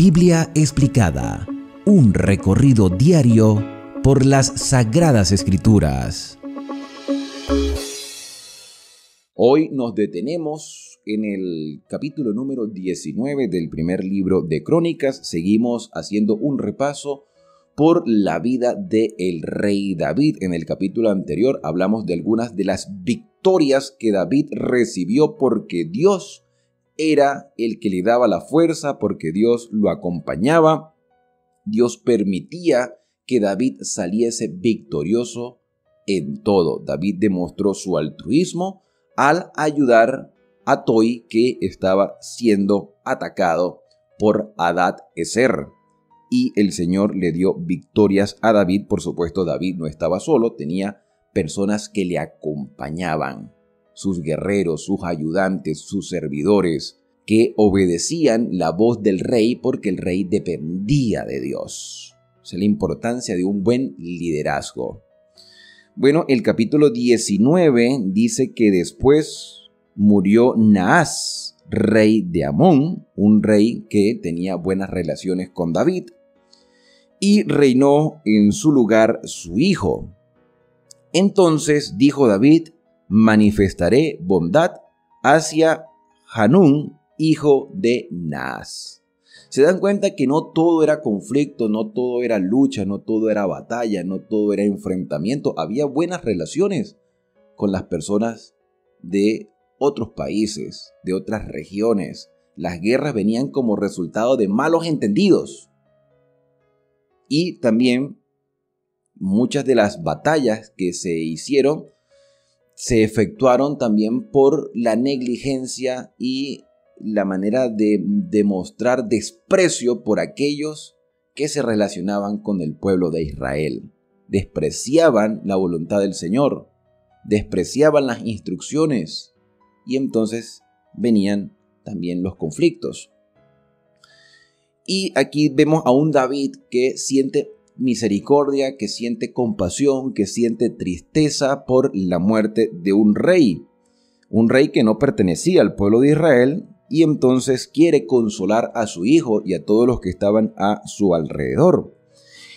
Biblia explicada, un recorrido diario por las Sagradas Escrituras. Hoy nos detenemos en el capítulo número 19 del primer libro de Crónicas. Seguimos haciendo un repaso por la vida del rey David. En el capítulo anterior hablamos de algunas de las victorias que David recibió porque Dios era el que le daba la fuerza, porque Dios lo acompañaba. Dios permitía que David saliese victorioso en todo. David demostró su altruismo al ayudar a Toi, que estaba siendo atacado por Hadad-Ezer. Y el Señor le dio victorias a David. Por supuesto, David no estaba solo, tenía personas que le acompañaban, sus guerreros, sus ayudantes, sus servidores, que obedecían la voz del rey porque el rey dependía de Dios. Esa es la importancia de un buen liderazgo. Bueno, el capítulo 19 dice que después murió Naas, rey de Amón, un rey que tenía buenas relaciones con David, y reinó en su lugar su hijo. Entonces dijo David: manifestaré bondad hacia Hanún, hijo de Naas. Se dan cuenta que no todo era conflicto, no todo era lucha, no todo era batalla, no todo era enfrentamiento. Había buenas relaciones con las personas de otros países, de otras regiones. Las guerras venían como resultado de malos entendidos. Y también muchas de las batallas que se hicieron se efectuaron también por la negligencia y la manera de demostrar desprecio por aquellos que se relacionaban con el pueblo de Israel. Despreciaban la voluntad del Señor, despreciaban las instrucciones y entonces venían también los conflictos. Y aquí vemos a un David que siente misericordia, que siente compasión, que siente tristeza por la muerte de un rey que no pertenecía al pueblo de Israel, y entonces quiere consolar a su hijo y a todos los que estaban a su alrededor.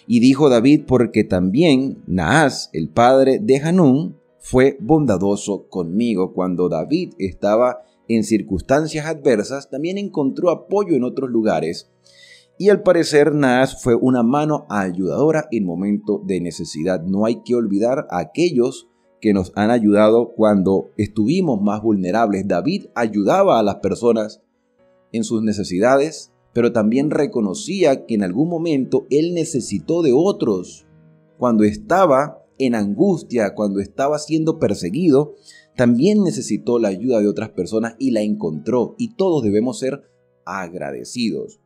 Y dijo David: porque también Naas, el padre de Hanún, fue bondadoso conmigo. Cuando David estaba en circunstancias adversas, también encontró apoyo en otros lugares. Y al parecer Naas fue una mano ayudadora en momento de necesidad. No hay que olvidar a aquellos que nos han ayudado cuando estuvimos más vulnerables. David ayudaba a las personas en sus necesidades, pero también reconocía que en algún momento él necesitó de otros. Cuando estaba en angustia, cuando estaba siendo perseguido, también necesitó la ayuda de otras personas y la encontró. Y todos debemos ser agradecidos.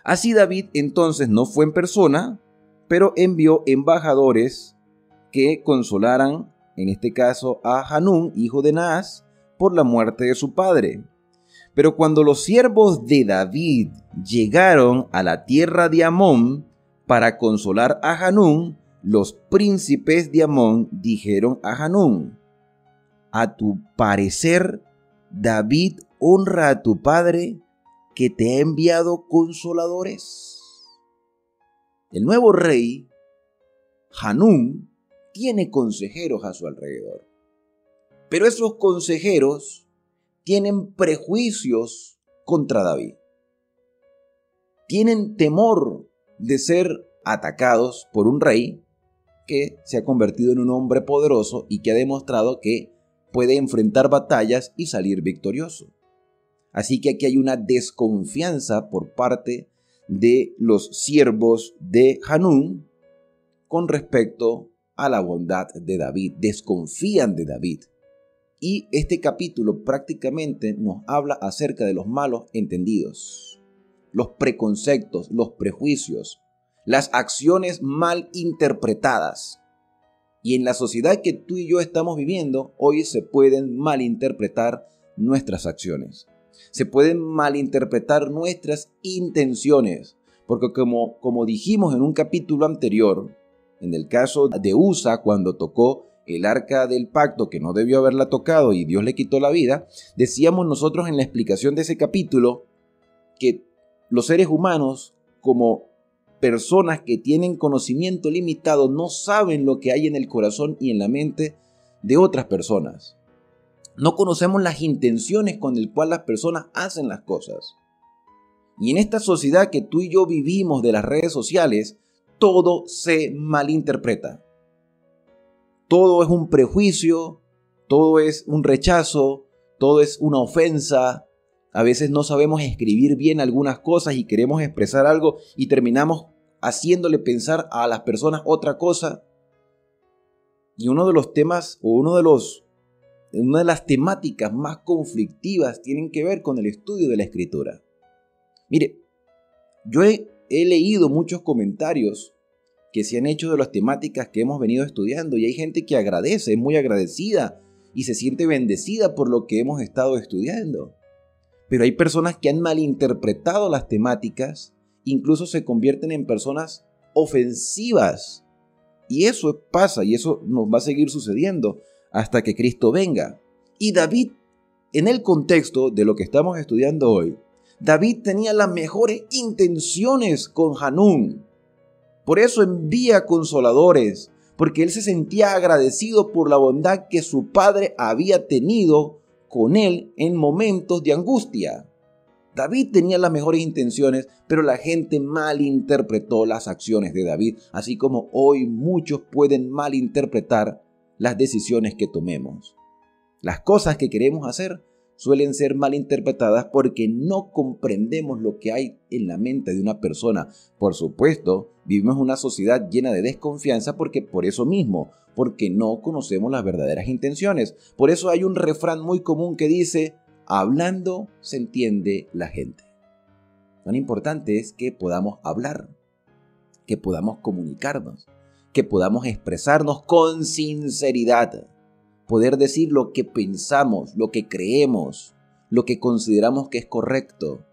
Así David entonces no fue en persona, pero envió embajadores que consolaran, en este caso, a Hanún, hijo de Naas, por la muerte de su padre. Pero cuando los siervos de David llegaron a la tierra de Amón para consolar a Hanún, los príncipes de Amón dijeron a Hanún: a tu parecer, David honra a tu padre, que te ha enviado consoladores. El nuevo rey, Hanún, tiene consejeros a su alrededor. Pero esos consejeros tienen prejuicios contra David. Tienen temor de ser atacados por un rey que se ha convertido en un hombre poderoso y que ha demostrado que puede enfrentar batallas y salir victorioso. Así que aquí hay una desconfianza por parte de los siervos de Hanún con respecto a la bondad de David. Desconfían de David. Y este capítulo prácticamente nos habla acerca de los malos entendidos, los preconceptos, los prejuicios, las acciones mal interpretadas. Y en la sociedad que tú y yo estamos viviendo, hoy se pueden malinterpretar nuestras acciones. Se pueden malinterpretar nuestras intenciones, porque como dijimos en un capítulo anterior, en el caso de Usa, cuando tocó el arca del pacto, que no debió haberla tocado y Dios le quitó la vida, decíamos nosotros en la explicación de ese capítulo que los seres humanos, como personas que tienen conocimiento limitado, no saben lo que hay en el corazón y en la mente de otras personas. No conocemos las intenciones con las cuales las personas hacen las cosas. Y en esta sociedad que tú y yo vivimos de las redes sociales, todo se malinterpreta. Todo es un prejuicio, todo es un rechazo, todo es una ofensa. A veces no sabemos escribir bien algunas cosas y queremos expresar algo y terminamos haciéndole pensar a las personas otra cosa. Y uno de los temas o una de las temáticas más conflictivas tienen que ver con el estudio de la Escritura. Mire, yo he leído muchos comentarios que se han hecho de las temáticas que hemos venido estudiando y hay gente que agradece, es muy agradecida y se siente bendecida por lo que hemos estado estudiando. Pero hay personas que han malinterpretado las temáticas, incluso se convierten en personas ofensivas. Y eso pasa y eso nos va a seguir sucediendo hasta que Cristo venga. Y David, en el contexto de lo que estamos estudiando hoy, David tenía las mejores intenciones con Hanún. Por eso envía consoladores, porque él se sentía agradecido por la bondad que su padre había tenido con él en momentos de angustia. David tenía las mejores intenciones, pero la gente malinterpretó las acciones de David, así como hoy muchos pueden malinterpretar las decisiones que tomemos. Las cosas que queremos hacer suelen ser malinterpretadas porque no comprendemos lo que hay en la mente de una persona. Por supuesto, vivimos en una sociedad llena de desconfianza porque no conocemos las verdaderas intenciones. Por eso hay un refrán muy común que dice: hablando se entiende la gente. Tan importante es que podamos hablar, que podamos comunicarnos, que podamos expresarnos con sinceridad. Poder decir lo que pensamos, lo que creemos, lo que consideramos que es correcto.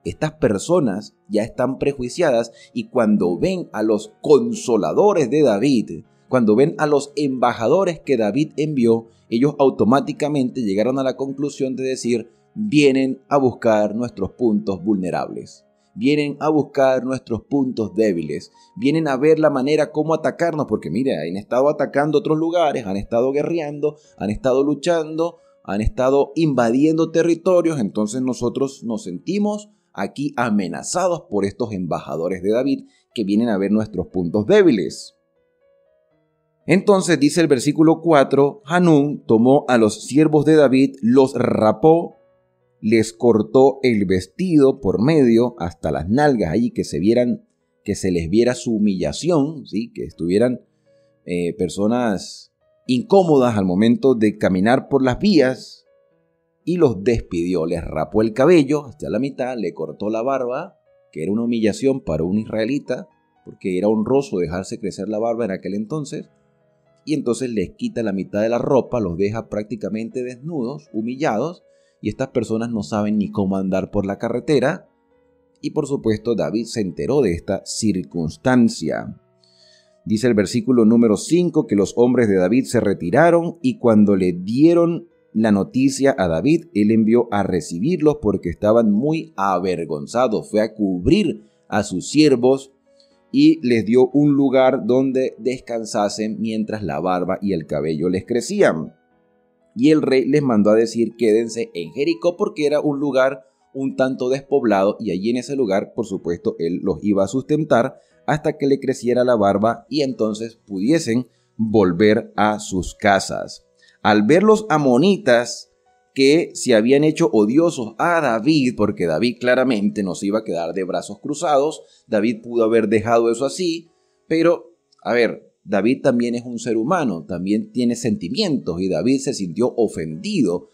Estas personas ya están prejuiciadas y cuando ven a los consoladores de David, cuando ven a los embajadores que David envió, ellos automáticamente llegaron a la conclusión de decir: vienen a buscar nuestros puntos vulnerables. Vienen a buscar nuestros puntos débiles, vienen a ver la manera cómo atacarnos, porque mire, han estado atacando otros lugares, han estado guerreando, han estado luchando, han estado invadiendo territorios, entonces nosotros nos sentimos aquí amenazados por estos embajadores de David que vienen a ver nuestros puntos débiles. Entonces dice el versículo 4, Hanún tomó a los siervos de David, los rapó, les cortó el vestido por medio hasta las nalgas, allí que se les viera su humillación, ¿sí? Que estuvieran personas incómodas al momento de caminar por las vías, y los despidió. Les rapó el cabello hasta la mitad, le cortó la barba, que era una humillación para un israelita, porque era honroso dejarse crecer la barba en aquel entonces, y entonces les quita la mitad de la ropa, los deja prácticamente desnudos, humillados, y estas personas no saben ni cómo andar por la carretera. Y por supuesto David se enteró de esta circunstancia. Dice el versículo número 5 que los hombres de David se retiraron y cuando le dieron la noticia a David, él envió a recibirlos porque estaban muy avergonzados. Fue a cubrir a sus siervos y les dio un lugar donde descansasen mientras la barba y el cabello les crecían. Y el rey les mandó a decir: quédense en Jericó, porque era un lugar un tanto despoblado y allí en ese lugar, por supuesto, él los iba a sustentar hasta que le creciera la barba y entonces pudiesen volver a sus casas. Al ver los amonitas que se habían hecho odiosos a David, porque David claramente no se iba a quedar de brazos cruzados, David pudo haber dejado eso así, pero, David también es un ser humano, también tiene sentimientos y David se sintió ofendido,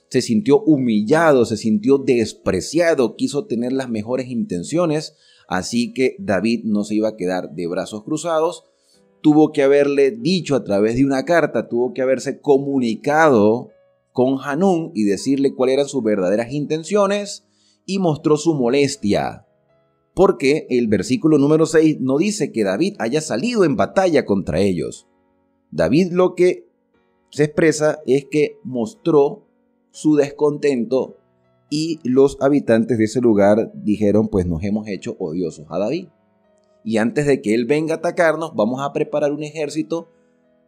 se sintió humillado, se sintió despreciado, quiso tener las mejores intenciones, así que David no se iba a quedar de brazos cruzados, tuvo que haberle dicho a través de una carta, tuvo que haberse comunicado con Hanún y decirle cuáles eran sus verdaderas intenciones y mostró su molestia. Porque el versículo número 6 no dice que David haya salido en batalla contra ellos. David lo que se expresa es que mostró su descontento y los habitantes de ese lugar dijeron, pues nos hemos hecho odiosos a David. Y antes de que él venga a atacarnos, vamos a preparar un ejército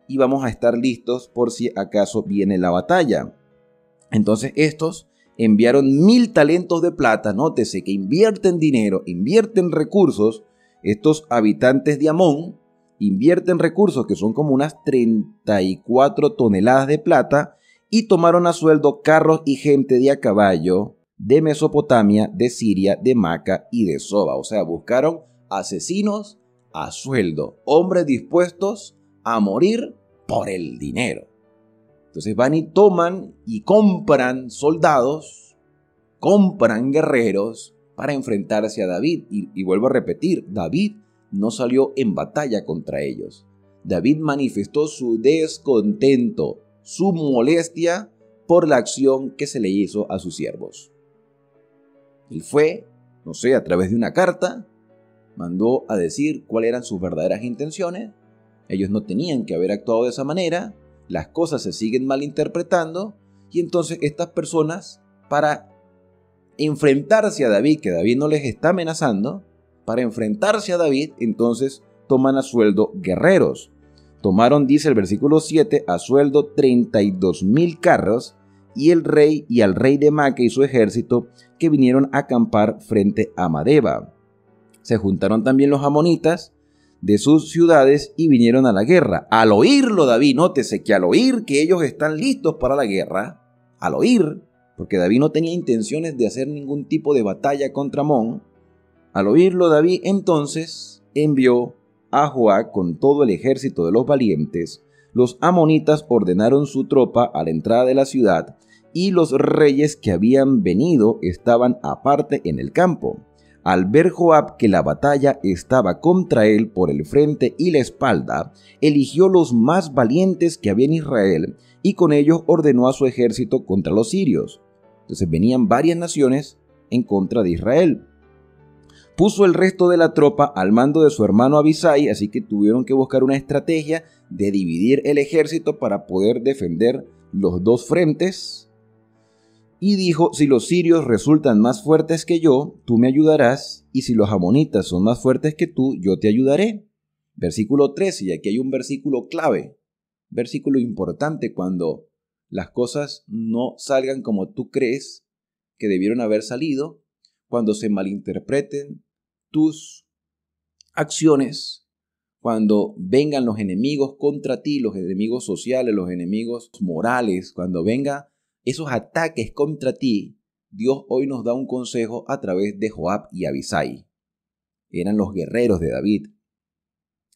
y vamos a estar listos por si acaso viene la batalla. Entonces estos enviaron 1000 talentos de plata. Nótese que invierten dinero, invierten recursos. Estos habitantes de Amón invierten recursos que son como unas 34 toneladas de plata y tomaron a sueldo carros y gente de a caballo de Mesopotamia, de Siria, de Maca y de Soba. O sea, buscaron asesinos a sueldo, hombres dispuestos a morir por el dinero. Entonces van y toman y compran soldados, compran guerreros para enfrentarse a David. Y vuelvo a repetir, David no salió en batalla contra ellos. David manifestó su descontento, su molestia por la acción que se le hizo a sus siervos. Él fue, no sé, a través de una carta, mandó a decir cuáles eran sus verdaderas intenciones. Ellos no tenían que haber actuado de esa manera. Las cosas se siguen malinterpretando. Y entonces estas personas, para enfrentarse a David, que David no les está amenazando, para enfrentarse a David, entonces toman a sueldo guerreros. Tomaron, dice el versículo 7, a sueldo 32,000 carros y al rey de Maca y su ejército que vinieron a acampar frente a Madeba. Se juntaron también los amonitas de sus ciudades y vinieron a la guerra. Al oírlo David, nótese que al oír que ellos están listos para la guerra, al oír, porque David no tenía intenciones de hacer ningún tipo de batalla contra Amón, al oírlo David entonces envió a Joab con todo el ejército de los valientes. Los amonitas ordenaron su tropa a la entrada de la ciudad y los reyes que habían venido estaban aparte en el campo. Al ver Joab que la batalla estaba contra él por el frente y la espalda, eligió los más valientes que había en Israel y con ellos ordenó a su ejército contra los sirios. Entonces venían varias naciones en contra de Israel. Puso el resto de la tropa al mando de su hermano Abisai, así que tuvieron que buscar una estrategia de dividir el ejército para poder defender los dos frentes. Y dijo, si los sirios resultan más fuertes que yo, tú me ayudarás, y si los amonitas son más fuertes que tú, yo te ayudaré. Versículo 13, y aquí hay un versículo clave, versículo importante cuando las cosas no salgan como tú crees que debieron haber salido, cuando se malinterpreten tus acciones, cuando vengan los enemigos contra ti, los enemigos sociales, los enemigos morales, cuando vengan esos ataques contra ti, Dios hoy nos da un consejo a través de Joab y Abisai. Eran los guerreros de David.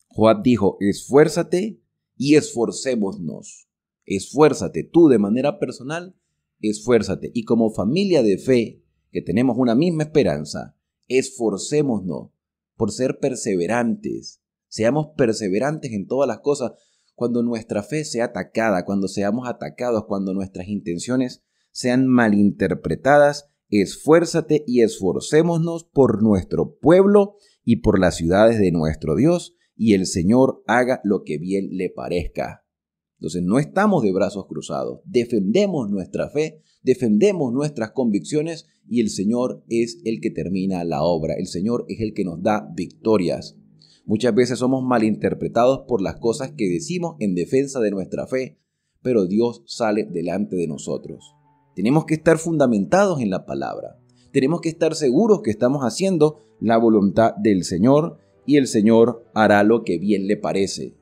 Joab dijo, esfuérzate y esforcémonos. Esfuérzate tú de manera personal, esfuérzate. Y como familia de fe, que tenemos una misma esperanza, esforcémonos por ser perseverantes. Seamos perseverantes en todas las cosas. Cuando nuestra fe sea atacada, cuando seamos atacados, cuando nuestras intenciones sean malinterpretadas, esfuérzate y esforcémonos por nuestro pueblo y por las ciudades de nuestro Dios, y el Señor haga lo que bien le parezca. Entonces no estamos de brazos cruzados, defendemos nuestra fe, defendemos nuestras convicciones y el Señor es el que termina la obra, el Señor es el que nos da victorias. Muchas veces somos malinterpretados por las cosas que decimos en defensa de nuestra fe, pero Dios sale delante de nosotros. Tenemos que estar fundamentados en la palabra. Tenemos que estar seguros que estamos haciendo la voluntad del Señor y el Señor hará lo que bien le parece.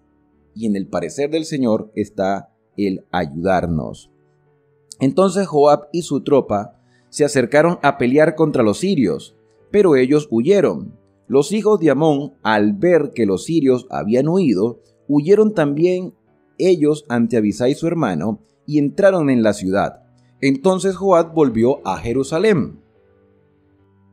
Y en el parecer del Señor está el ayudarnos. Entonces Joab y su tropa se acercaron a pelear contra los sirios, pero ellos huyeron. Los hijos de Amón, al ver que los sirios habían huido, huyeron también ellos ante Abisai su hermano y entraron en la ciudad. Entonces Joab volvió a Jerusalén.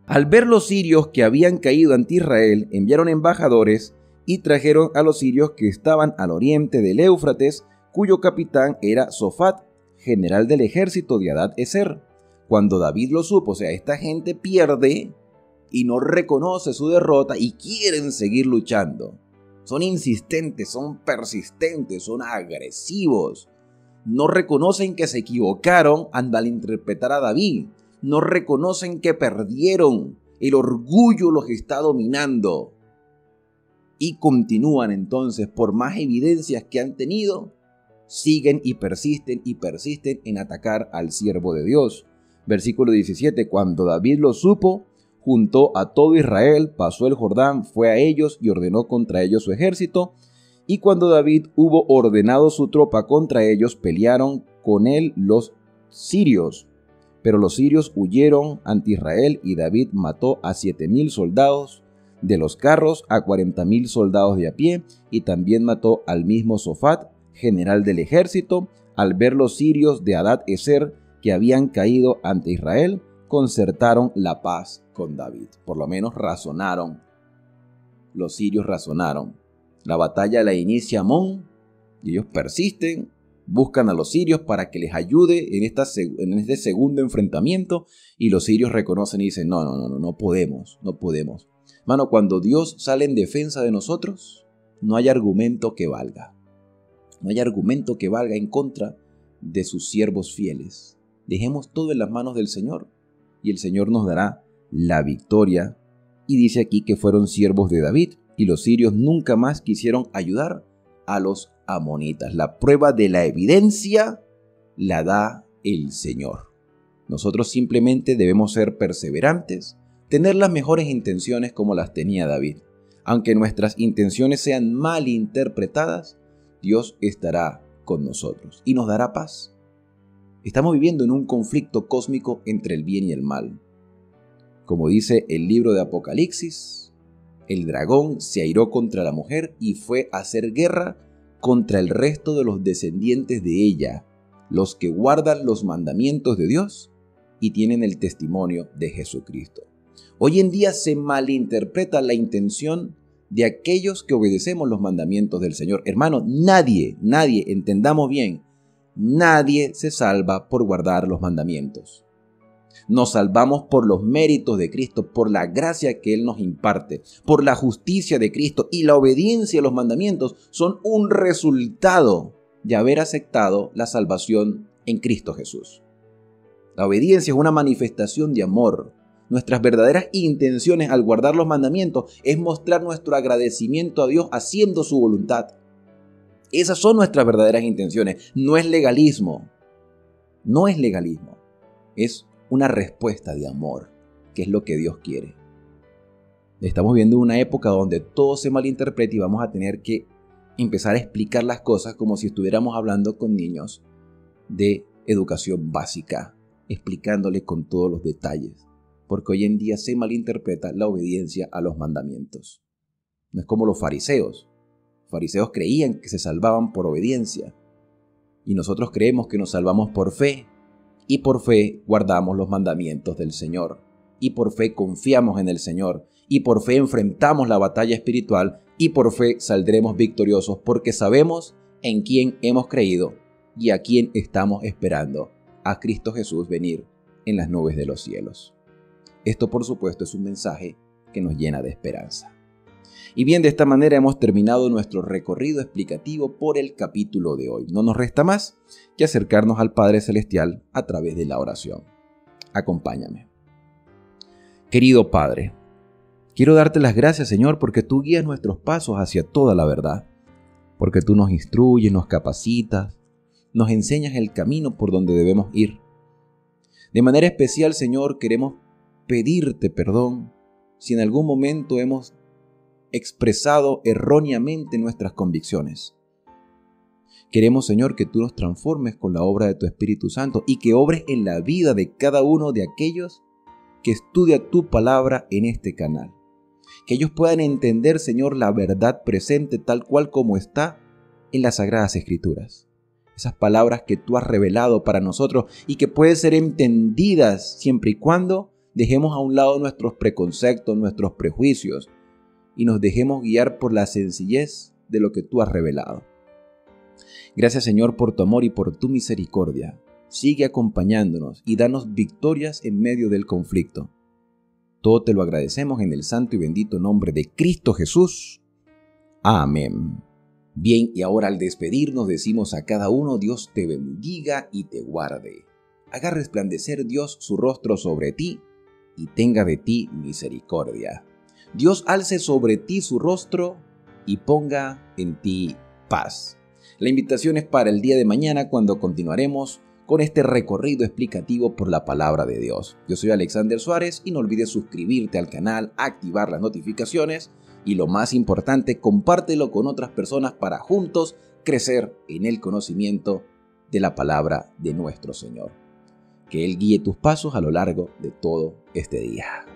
Al ver los sirios que habían caído ante Israel, enviaron embajadores y trajeron a los sirios que estaban al oriente del Éufrates, cuyo capitán era Sofat, general del ejército de Hadad-Ezer. Cuando David lo supo, o sea, esta gente pierde y no reconoce su derrota y quieren seguir luchando. Son insistentes, son persistentes, son agresivos. No reconocen que se equivocaron al malinterpretar a David. no reconocen que perdieron, el orgullo los está dominando y continúan entonces, por más evidencias que han tenido, siguen y persisten en atacar al siervo de Dios. Versículo 17, cuando David lo supo, juntó a todo Israel, pasó el Jordán, fue a ellos y ordenó contra ellos su ejército. Y cuando David hubo ordenado su tropa contra ellos, pelearon con él los sirios. Pero los sirios huyeron ante Israel y David mató a 7,000 soldados de los carros, a 40,000 soldados de a pie, y también mató al mismo Sofat, general del ejército. Al ver los sirios de Hadad-Ezer que habían caído ante Israel, concertaron la paz con David. Por lo menos razonaron. Los sirios razonaron. La batalla la inicia Amón y ellos persisten, buscan a los sirios para que les ayude en este segundo enfrentamiento, y los sirios reconocen y dicen, no podemos. Mano, cuando Dios sale en defensa de nosotros, no hay argumento que valga. No hay argumento que valga en contra de sus siervos fieles. Dejemos todo en las manos del Señor y el Señor nos dará la victoria. Y dice aquí que fueron siervos de David y los sirios nunca más quisieron ayudar a los amonitas. La prueba de la evidencia la da el Señor. Nosotros simplemente debemos ser perseverantes, tener las mejores intenciones como las tenía David. Aunque nuestras intenciones sean mal interpretadas, Dios estará con nosotros y nos dará paz. Estamos viviendo en un conflicto cósmico entre el bien y el mal. Como dice el libro de Apocalipsis, el dragón se airó contra la mujer y fue a hacer guerra contra el resto de los descendientes de ella, los que guardan los mandamientos de Dios y tienen el testimonio de Jesucristo. Hoy en día se malinterpreta la intención de aquellos que obedecemos los mandamientos del Señor. Hermano, nadie, entendamos bien, nadie se salva por guardar los mandamientos. Nos salvamos por los méritos de Cristo, por la gracia que Él nos imparte, por la justicia de Cristo, y la obediencia a los mandamientos son un resultado de haber aceptado la salvación en Cristo Jesús. La obediencia es una manifestación de amor. Nuestras verdaderas intenciones al guardar los mandamientos es mostrar nuestro agradecimiento a Dios haciendo su voluntad. Esas son nuestras verdaderas intenciones. No es legalismo. No es legalismo. Es una respuesta de amor, que es lo que Dios quiere. Estamos viendo una época donde todo se malinterpreta y vamos a tener que empezar a explicar las cosas como si estuviéramos hablando con niños de educación básica, explicándole con todos los detalles. Porque hoy en día se malinterpreta la obediencia a los mandamientos. No es como los fariseos. Los fariseos creían que se salvaban por obediencia. Y nosotros creemos que nos salvamos por fe. Y por fe guardamos los mandamientos del Señor. Y por fe confiamos en el Señor. Y por fe enfrentamos la batalla espiritual. Y por fe saldremos victoriosos porque sabemos en quién hemos creído y a quién estamos esperando. A Cristo Jesús venir en las nubes de los cielos. Esto, por supuesto, es un mensaje que nos llena de esperanza. Y bien, de esta manera hemos terminado nuestro recorrido explicativo por el capítulo de hoy. No nos resta más que acercarnos al Padre Celestial a través de la oración. Acompáñame. Querido Padre, quiero darte las gracias, Señor, porque tú guías nuestros pasos hacia toda la verdad, porque tú nos instruyes, nos capacitas, nos enseñas el camino por donde debemos ir. De manera especial, Señor, queremos pedirte perdón si en algún momento hemos expresado erróneamente nuestras convicciones. Queremos, Señor, que tú nos transformes con la obra de tu Espíritu Santo y que obres en la vida de cada uno de aquellos que estudia tu palabra en este canal. Que ellos puedan entender, Señor, la verdad presente tal cual como está en las Sagradas Escrituras. Esas palabras que tú has revelado para nosotros y que pueden ser entendidas siempre y cuando dejemos a un lado nuestros preconceptos, nuestros prejuicios y nos dejemos guiar por la sencillez de lo que tú has revelado. Gracias, Señor, por tu amor y por tu misericordia. Sigue acompañándonos y danos victorias en medio del conflicto. Todo te lo agradecemos en el santo y bendito nombre de Cristo Jesús. Amén. Bien, y ahora al despedirnos decimos a cada uno: Dios te bendiga y te guarde. haga resplandecer Dios su rostro sobre ti y tenga de ti misericordia. Dios alce sobre ti su rostro y ponga en ti paz. La invitación es para el día de mañana, cuando continuaremos con este recorrido explicativo por la palabra de Dios. Yo soy Alexander Suárez y no olvides suscribirte al canal, activar las notificaciones y, lo más importante, compártelo con otras personas para juntos crecer en el conocimiento de la palabra de nuestro Señor. Que Él guíe tus pasos a lo largo de todo este día.